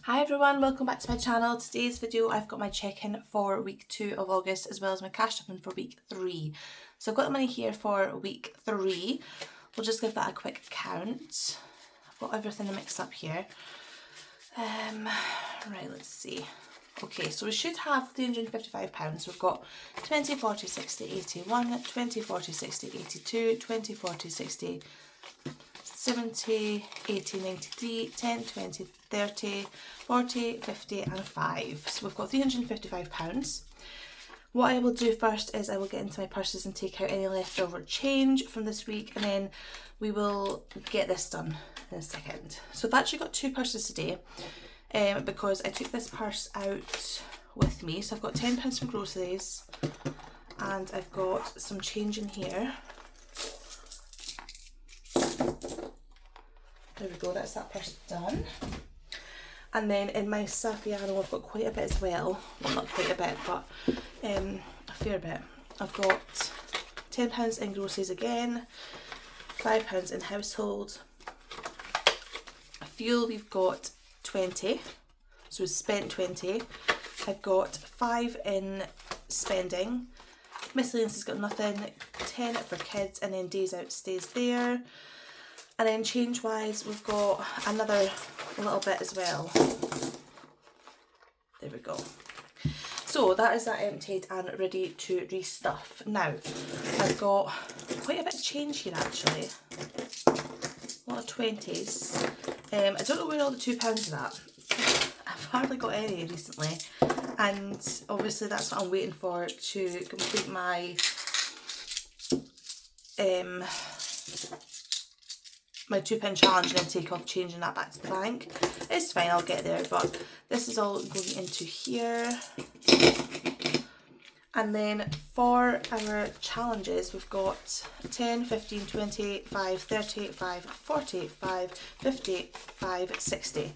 Hi everyone, welcome back to my channel. Today's video I've got my check-in for week 2 of August as well as my cash stuffing for week 3. So I've got the money here for week 3. We'll just give that a quick count. I've got everything mixed up here. Right, let's see. Okay, so we should have £355. We've got 20, 40, 60, 81, 20, 40, 60, 82, 20, 40, 60, 70, 80, 93, 10, 20, 30, 40, 50 and 5. So we've got £355. What I will do first is I will get into my purses and take out any leftover change from this week, and then we will get this done in a second. So I've actually got 2 purses today because I took this purse out with me. So I've got £10 for groceries and I've got some change in here. There we go, that's that purse done. And then in my Saffiano I've got quite a bit as well. Well, not quite a bit, but a fair bit. I've got £10 in groceries again, £5 in household. Fuel we've got 20, so we've spent 20. I've got 5 in spending. Miscellaneous has got nothing, 10 for kids, and then days out stays there. And then change wise we've got another little bit as well. There we go. So that is that emptied and ready to restuff. Now I've got quite a bit of change here actually. A lot of 20s. I don't know where all the £2 are at. I've hardly got any recently. And obviously that's what I'm waiting for to complete my my £2 challenge and then take off changing that back to the bank. It's fine, I'll get there, but this is all going into here. And then for our challenges we've got 10, 15, 20, 5, 30, 5, 40, 5, 50, 5, 60.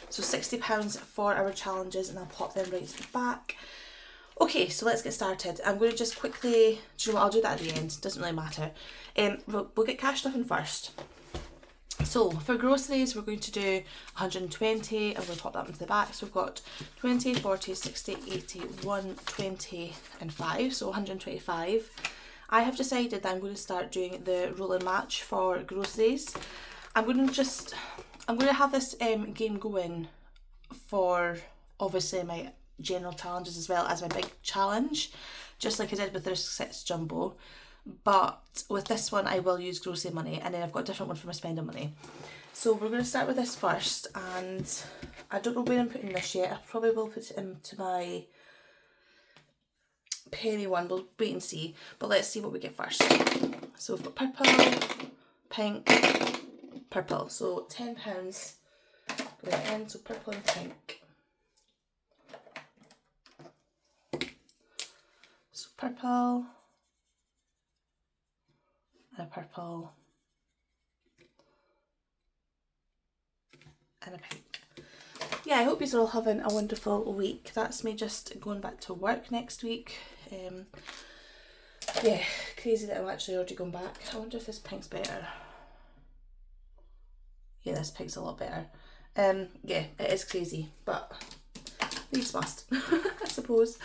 So £60 for our challenges, and I'll pop them right to the back. Okay, so let's get started. I'm going to just quickly, do you know what, I'll do that at the end, doesn't really matter. We'll get cash stuffing first. So for groceries we're going to do 120, I'm going to pop that into the back. So we've got 20, 40, 60, 80, 120 and 5, so 125. I have decided that I'm going to start doing the roll and match for groceries. I'm going to have this game going for obviously my general challenges as well as my big challenge, just like I did with the 6 jumbo. But with this one I will use grocery money, and then I've got a different one for my spending money. So we're going to start with this first, and I don't know where I'm putting this yet. I probably will put it into my penny one, we'll wait and see, but let's see what we get first. So we've got purple, pink, purple, so £10 going in, so purple and pink. So purple and a purple and a pink. Yeah, I hope you're all having a wonderful week. That's me just going back to work next week. Yeah, crazy that I'm actually already going back. I wonder if this pink's better. Yeah, this pink's a lot better. Yeah, it is crazy, but these must, I suppose.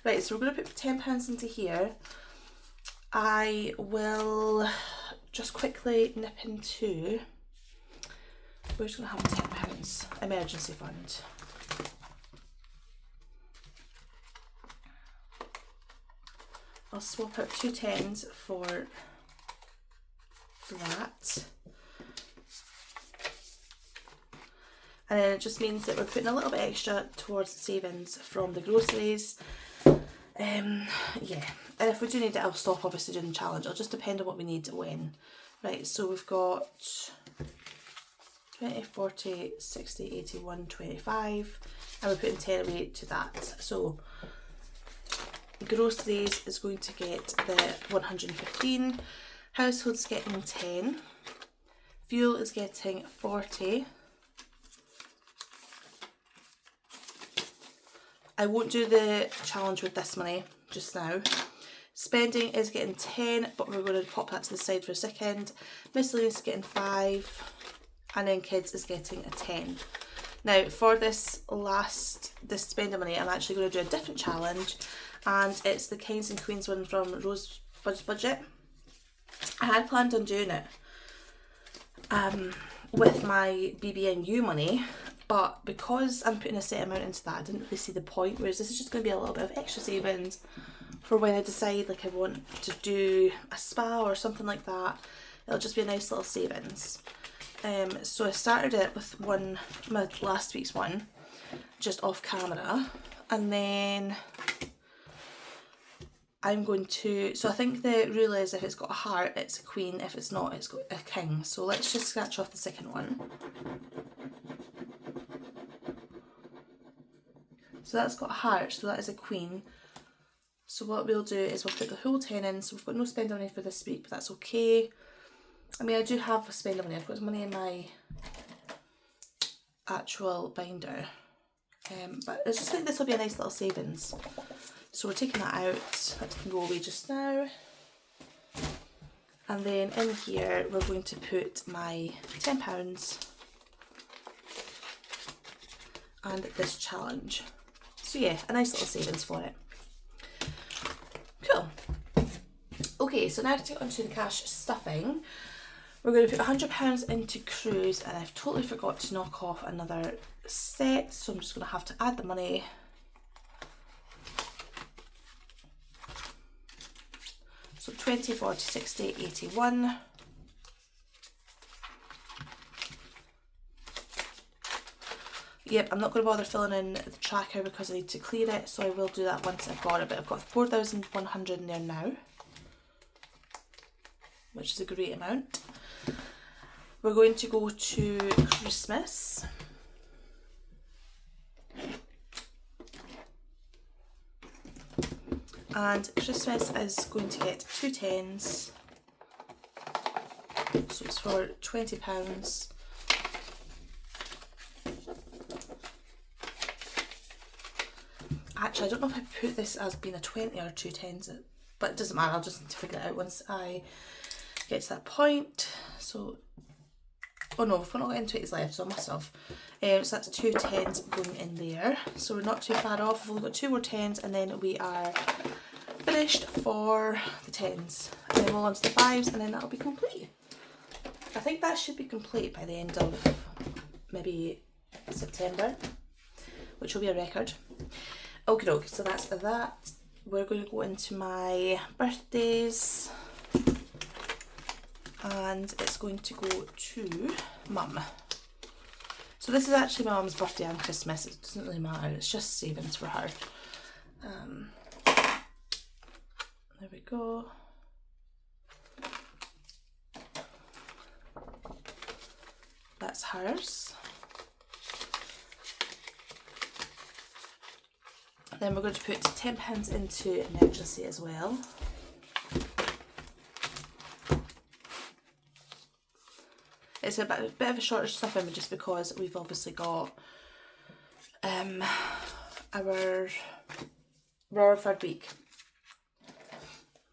Right, so we're going to put £10 into here. I will just quickly nip into, we're just going to have £10 emergency fund. I'll swap out 2 10s for that. And then it just means that we're putting a little bit extra towards the savings from the groceries. Yeah, and if we do need it I'll stop obviously doing the challenge. It'll just depend on what we need when. Right, so we've got 20, 40, 60, 80, 125, and we're putting 10 away to that. So groceries is going to get the 115, household's getting 10, fuel is getting 40. I won't do the challenge with this money just now. Spending is getting 10, but we're going to pop that to the side for a second. Miscellaneous is getting 5, and then kids is getting a 10. Now for this spending money, I'm actually going to do a different challenge, and it's the Kings and Queens one from Rosebud's Budget. I had planned on doing it with my BB&U money, but because I'm putting a set amount into that, I didn't really see the point, whereas this is just going to be a little bit of extra savings for when I decide like I want to do a spa or something like that. It'll just be a nice little savings. So I started it with my last week's one, just off camera, and then I'm going to, so I think the rule is if it's got a heart, it's a queen, if it's not, it's got a king. So let's just scratch off the second one. So that's got a heart, so that is a queen. So what we'll do is we'll put the whole 10 in, so we've got no spend money for this week, but that's okay. I mean, I do have a spend money, I've got money in my actual binder. But I just think this will be a nice little savings. So we're taking that out, that can go away just now. And then in here, we're going to put my £10 and this challenge. So yeah, a nice little savings for it. Cool. Okay, so now to get onto the cash stuffing. We're going to put £100 into cruise, and I've totally forgot to knock off another set, so I'm just going to have to add the money. So 20, 40, 60, 81. Yep, I'm not going to bother filling in the tracker because I need to clear it, so I will do that once I've got it, but I've got 4,100 in there now, which is a great amount. We're going to go to Christmas. And Christmas is going to get 2 10s. So it's for £20. Actually, I don't know if I put this as being a 20 or 2 10s, but it doesn't matter, I'll just need to figure it out once I get to that point. So, oh no, we've not got any 20s left, so I must have. So that's 2 10s going in there. So we're not too far off, we've only got 2 more 10s, and then we are finished for the 10s. And then we'll on to the 5s, and then that'll be complete. I think that should be complete by the end of maybe September, which will be a record. Okay, doke, so that's that. We're going to go into my birthdays, and it's going to go to Mum. So this is actually my mum's birthday and Christmas. It doesn't really matter, it's just savings for her. There we go. That's hers. Then we're going to put £10 into emergency as well. It's a bit of a shorter stuffing just because we've obviously got our third week,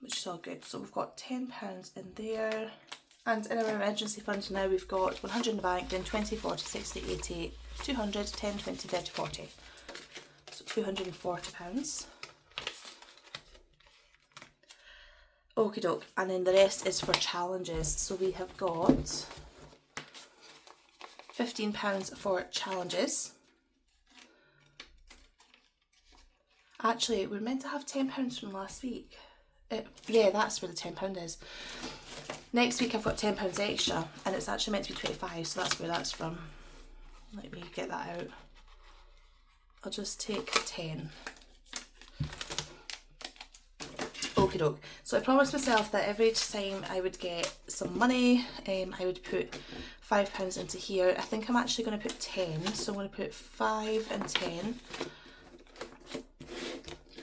which is all good. So we've got £10 in there, and in our emergency fund now we've got 100 in the bank, then 20, 40, 60, 80, 200, 10, 20, 30, 40. So £240. Okie doke, and then the rest is for challenges. So we have got £15 for challenges. Actually, we're meant to have £10 from last week. Yeah, that's where the £10 is. Next week I've got £10 extra, and it's actually meant to be 25, so that's where that's from. Let me get that out. I'll just take 10. Okie doke. So I promised myself that every time I would get some money, I would put £5 into here. I think I'm actually going to put 10, so I'm going to put 5 and 10.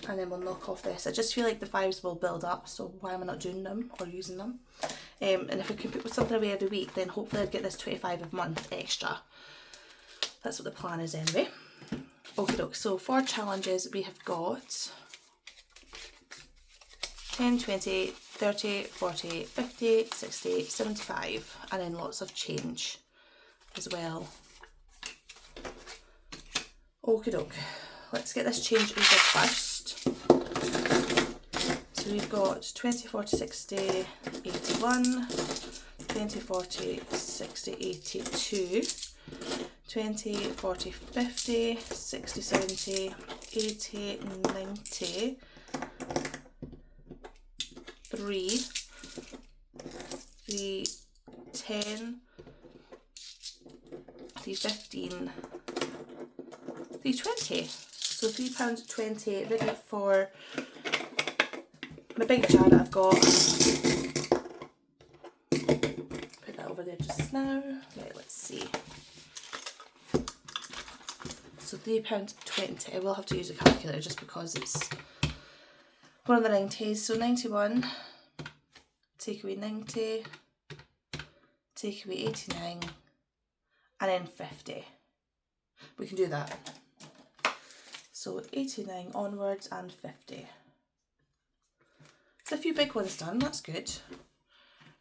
And then we'll knock off this. I just feel like the 5s will build up, so why am I not doing them or using them? And if I can put something away every week, then hopefully I'll get this 25 a month extra. That's what the plan is anyway. Okie doke, so for challenges we have got 10, 20, 30, 40, 50, 60, 75, and then lots of change as well. Okie doke. Let's get this change over first. So we've got 20, 40, 60, 81, 20, 40, 60, 82, 20, 40, 50, 60, 70, 80, 90, 3, 3, 10, 3, 15, 3, 20. So £3.20 ready for my big jar that I've got. Put that over there just now. Right, let's see. So £3.20. I will have to use a calculator just because it's one of the 90s. So 91, take away 90, take away 89, and then 50. We can do that. So 89 onwards and 50. There's a few big ones done, that's good.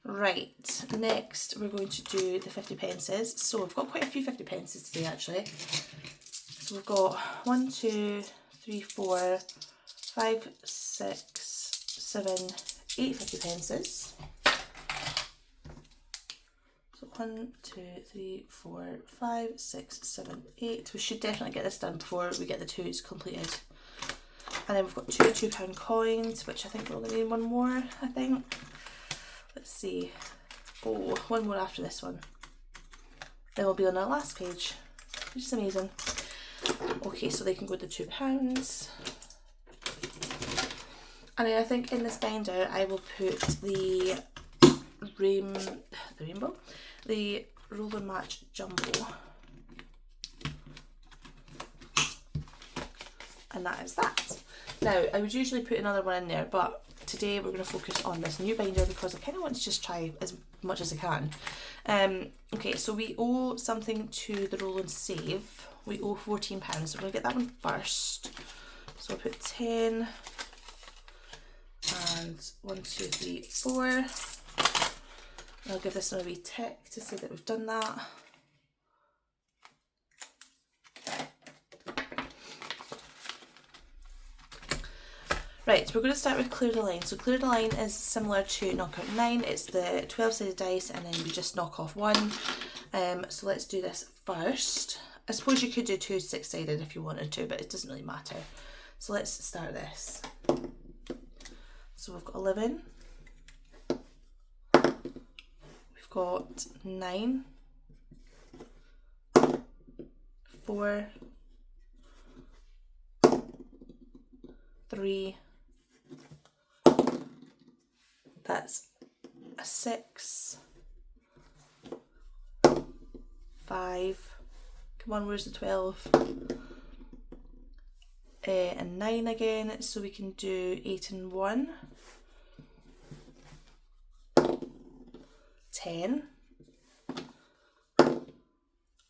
Right, next we're going to do the 50 pences. So we've got quite a few 50 pences today actually. So we've got 1, 2, 3, 4, 5, 6, 7, 8 50 pences. So 1, 2, 3, 4, 5, 6, 7, 8. We should definitely get this done before we get the twos completed. And then we've got two £2 coins, which I think we're only need one more, I think. Let's see. Oh, one more after this one. Then we'll be on our last page, which is amazing. Okay, so they can go to £2. And then I think in this binder I will put the Roll and Match Jumbo. And that is that. Now, I would usually put another one in there, but today we're going to focus on this new binder because I kind of want to just try as much as I can. Okay, so we owe something to the Roll and Save. We owe £14, so we're going to get that one first. So I'll put 10 and 1, 2, 3, 4. And I'll give this one a wee tick to say that we've done that. Right, so we're going to start with Clear the Line. So Clear the Line is similar to Knockout 9. It's the 12-sided dice and then we just knock off one. So let's do this first. I suppose you could do 2 6-sided if you wanted to, but it doesn't really matter. So let's start this. So we've got 11. We've got 9. 4. 3. That's a 6, 5, come on, where's the 12? And 9 again, so we can do 8 and 1, 10,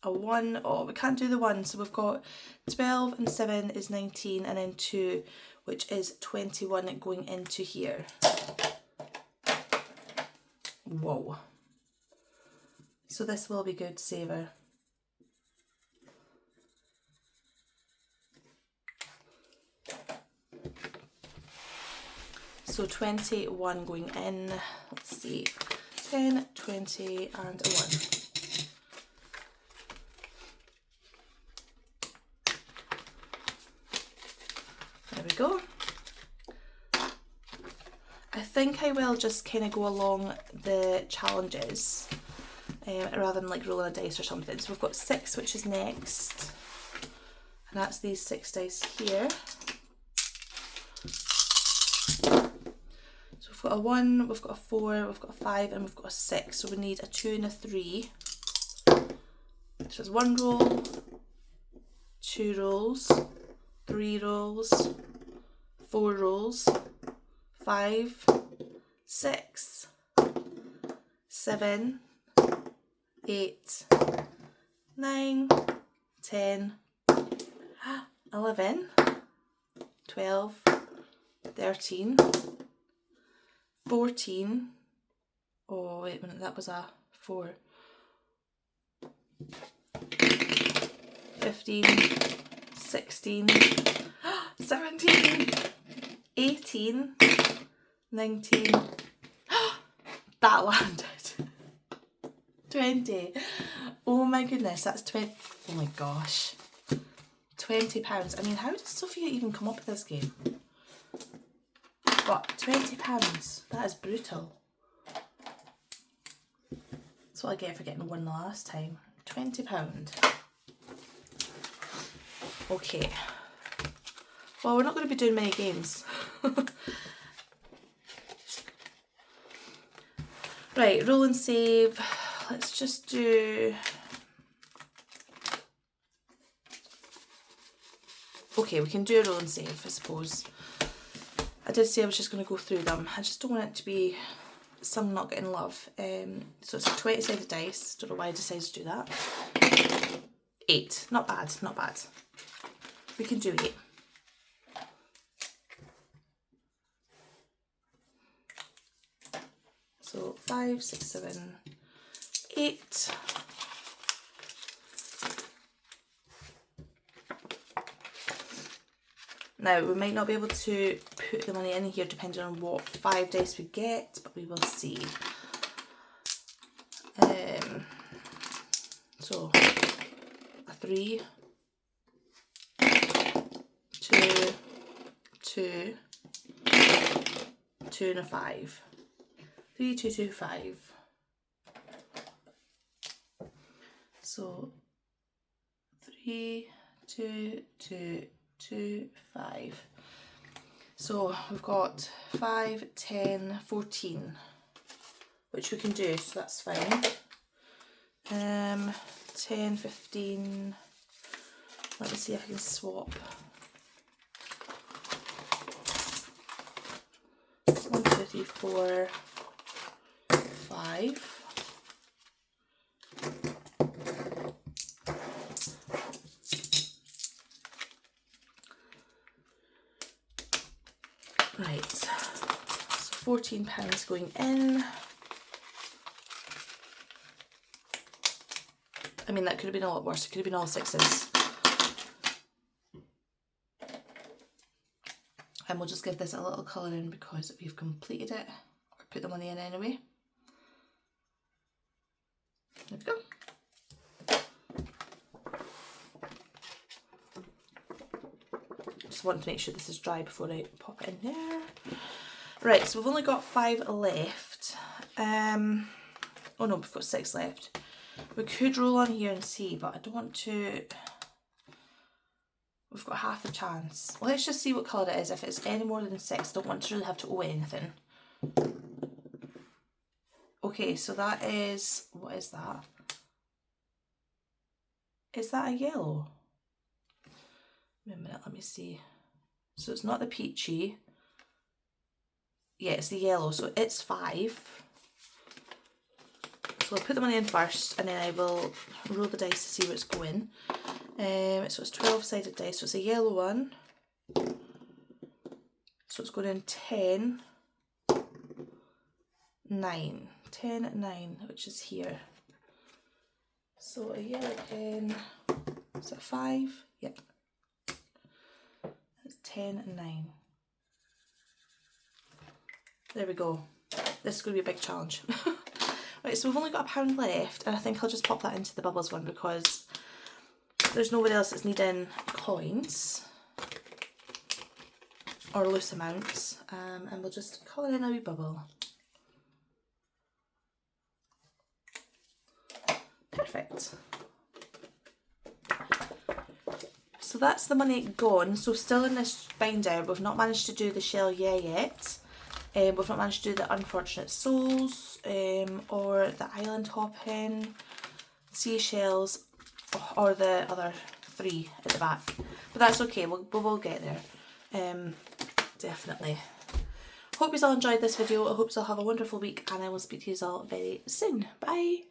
a 1, oh we can't do the 1, so we've got 12 and 7 is 19 and then 2, which is 21 going into here. Whoa. So this will be good, Saver. So 21 going in. Let's see. 10, 20 and a 1. There we go. I think I will just kind of go along the challenges rather than like rolling a dice or something. So we've got 6, which is next, and that's these 6 dice here. So we've got a 1, we've got a 4, we've got a 5 and we've got a 6, so we need a 2 and a 3. So it's 1 roll, 2 rolls, 3 rolls, 4 rolls, 5, 6, 7, 8, 9, 10, 11, 12, 13, 14, oh wait a minute, that was a 4, 15, 16, 17, 18, 19, that landed. 20. Oh my goodness, that's 20. Oh my gosh. £20. I mean, how did Sophia even come up with this game? But £20, that is brutal. That's what I get for getting one the last time. £20. Okay. Well, we're not going to be doing many games. Right, roll and save. Let's just do... Okay, we can do a roll and save, I suppose. I did say I was just going to go through them. I just don't want it to be some not getting love. So it's a 20-sided dice. Don't know why I decided to do that. 8. Not bad, not bad. We can do 8. So 5, 6, 7, 8. Now, we might not be able to put the money in here depending on what 5 dice we get, but we will see. So, a 3, 2, 2, 2 and a 5. 3, 2, 2, 5. So, 3, 2, 2, 2, 5. So we've got 5, 10, 14, which we can do, so that's fine. 10, 15, let me see if I can swap. 1, 2, 3, 4, 5. Right, so £14 going in. I mean, that could have been a lot worse. It could have been all 6s. And we'll just give this a little colour in because we've completed it, or put the money in anyway. There we go. Just want to make sure this is dry before I pop it in there. Right, so we've only got 5 left. Oh no, we've got 6 left. We could roll on here and see, but I don't want to. We've got half a chance. Well, let's just see what colour it is. If it's any more than 6, I don't want to really have to owe anything. Okay, so that is, what is that? Is that a yellow? Wait a minute, let me see. So it's not the peachy. Yeah, it's the yellow, so it's 5. So I'll put the money in first and then I will roll the dice to see where it's going. So it's 12-sided dice, so it's a yellow one. So it's going in 10, 9. 10, 9, which is here. So a yellow 10, is that 5? Yep. That's 10 and 9. There we go. This is going to be a big challenge. Right, so we've only got £1 left, and I think I'll just pop that into the bubbles one because there's nobody else that's needing coins or loose amounts, and we'll just colour in a wee bubble. Perfect. So that's the money gone. So still in this binder, we've not managed to do the shell yet. We've not managed to do the unfortunate souls, or the island hopping, seashells, or the other 3 at the back. But that's okay, we'll get there. Definitely. Hope you all enjoyed this video. I hope you all have a wonderful week, and I will speak to you all very soon. Bye!